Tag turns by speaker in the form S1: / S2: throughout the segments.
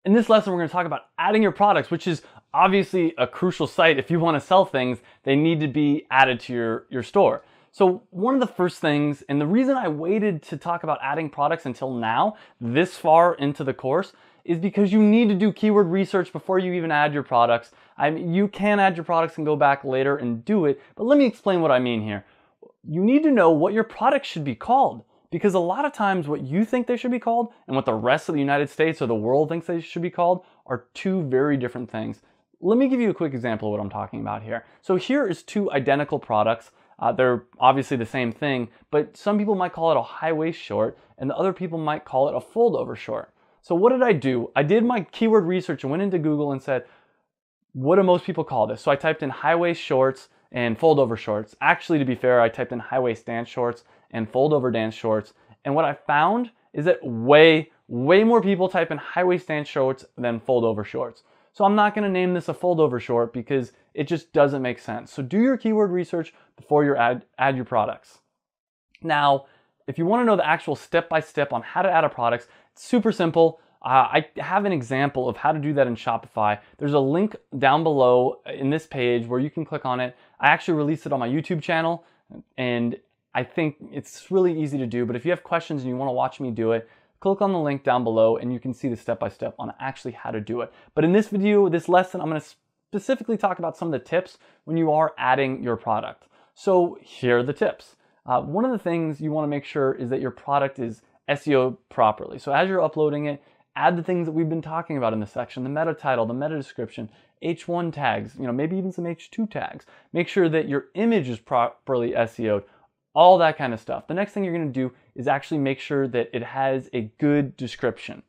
S1: In this lesson, we're going to talk about adding your products, which is obviously a crucial site. If you want to sell things, they need to be added to your store. So one of the first things, and the reason I waited to talk about adding products until now, this far into the course, is because you need to do keyword research before you even add your products. I mean, you can add your products and go back later and do it, but let me explain what I mean here. You need to know what your product should be called, because a lot of times what you think they should be called and what the rest of the United States or the world thinks they should be called are two very different things. Let me give you a quick example of what I'm talking about here. So here is two identical products. They're obviously the same thing, but some people might call it a high waist short and the other people might call it a fold over short. So what did I do? I did my keyword research and went into Google and said, what do most people call this? So I typed in high waist shorts and fold over shorts. Actually, to be fair, I typed in high waist dance shorts and fold over dance shorts. And what I found is that way more people type in high waist dance shorts than fold over shorts. So I'm not gonna name this a fold over short because it just doesn't make sense. So do your keyword research before you add your products. Now, if you wanna know the actual step-by-step on how to add a product, it's super simple. I have an example of how to do that in Shopify. There's a link down below in this page where you can click on it. I actually released it on my YouTube channel, and I think it's really easy to do, but if you have questions and you want to watch me do it, click on the link down below and you can see the step-by-step on actually how to do it. But in this video, this lesson, I'm going to specifically talk about some of the tips when you are adding your product. So here are the tips. One of the things you want to make sure is that your product is SEO properly. So as you're uploading it, add the things that we've been talking about in this section, the meta title, the meta description, H1 tags, maybe even some H2 tags. Make sure that your image is properly SEO'd, all that kind of stuff. The next thing you're going to do is actually make sure that it has a good description.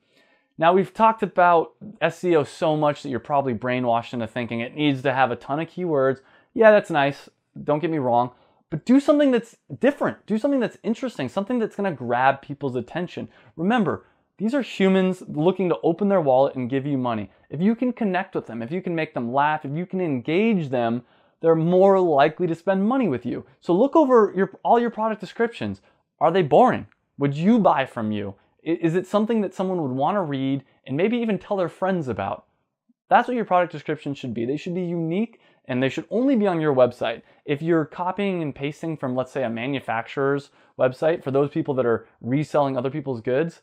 S1: Now, we've talked about SEO so much that you're probably brainwashed into thinking it needs to have a ton of keywords. Yeah, that's nice. Don't get me wrong. But do something that's different. Do something that's interesting, something that's going to grab people's attention. Remember, these are humans looking to open their wallet and give you money. If you can connect with them, if you can make them laugh, if you can engage them, they're more likely to spend money with you. So look over all your product descriptions. Are they boring? Would you buy from you? Is it something that someone would want to read and maybe even tell their friends about? That's what your product description should be. They should be unique and they should only be on your website. If you're copying and pasting from, let's say, a manufacturer's website, for those people that are reselling other people's goods,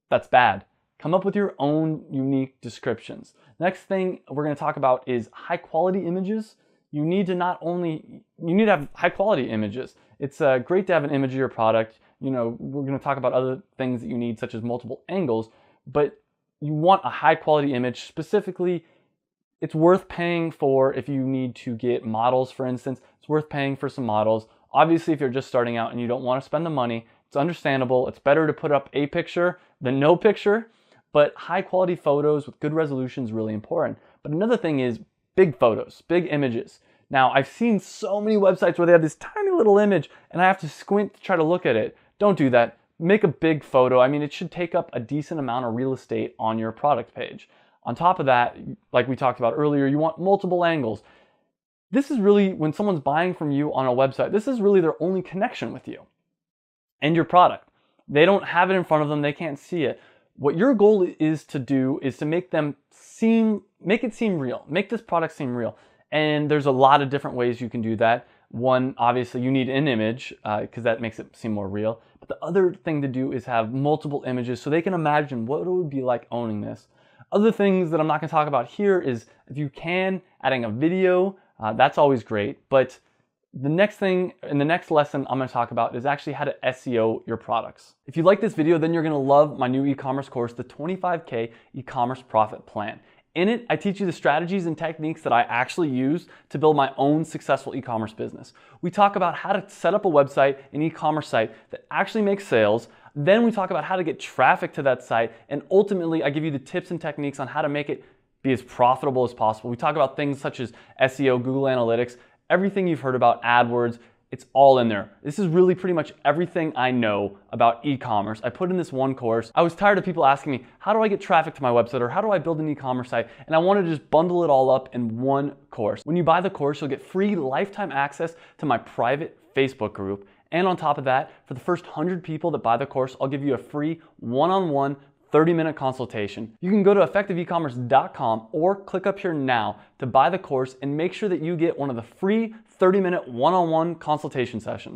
S1: that's bad. Come up with your own unique descriptions. Next thing we're going to talk about is high quality images. You need to have high quality images. It's great to have an image of your product. We're going to talk about other things that you need, such as multiple angles, but you want a high quality image. Specifically, it's worth paying for if you need to get models, for instance. It's worth paying for some models. Obviously, if you're just starting out and you don't want to spend the money, it's understandable. It's better to put up a picture than no picture, but high quality photos with good resolution is really important. But another thing is big photos, big images. Now, I've seen so many websites where they have this tiny little image and I have to squint to try to look at it. Don't do that. Make a big photo. I mean, it should take up a decent amount of real estate on your product page. On top of that, like we talked about earlier, you want multiple angles. This is really, when someone's buying from you on a website, this is really their only connection with you and your product. They don't have it in front of them. They can't see it. What your goal is to do is to make it seem real. Make this product seem real. And there's a lot of different ways you can do that. One, obviously, you need an image because that makes it seem more real. But the other thing to do is have multiple images so they can imagine what it would be like owning this. Other things that I'm not going to talk about here is, if you can, adding a video. That's always great. But the next thing in the next lesson I'm going to talk about is actually how to SEO your products. If you like this video, then you're going to love my new e-commerce course, the 25K e-commerce profit plan. In it, I teach you the strategies and techniques that I actually use to build my own successful e-commerce business. We talk about how to set up a website, an e-commerce site that actually makes sales. Then we talk about how to get traffic to that site. And ultimately, I give you the tips and techniques on how to make it be as profitable as possible. We talk about things such as SEO, Google Analytics, everything you've heard about, AdWords. It's all in there. This is really pretty much everything I know about e-commerce. I put in this one course. I was tired of people asking me, how do I get traffic to my website, or how do I build an e-commerce site? And I wanted to just bundle it all up in one course. When you buy the course, you'll get free lifetime access to my private Facebook group. And on top of that, for the first 100 people that buy the course, I'll give you a free one-on-one 30-minute consultation. You can go to effectiveecommerce.com or click up here now to buy the course and make sure that you get one of the free 30-minute one-on-one consultation sessions.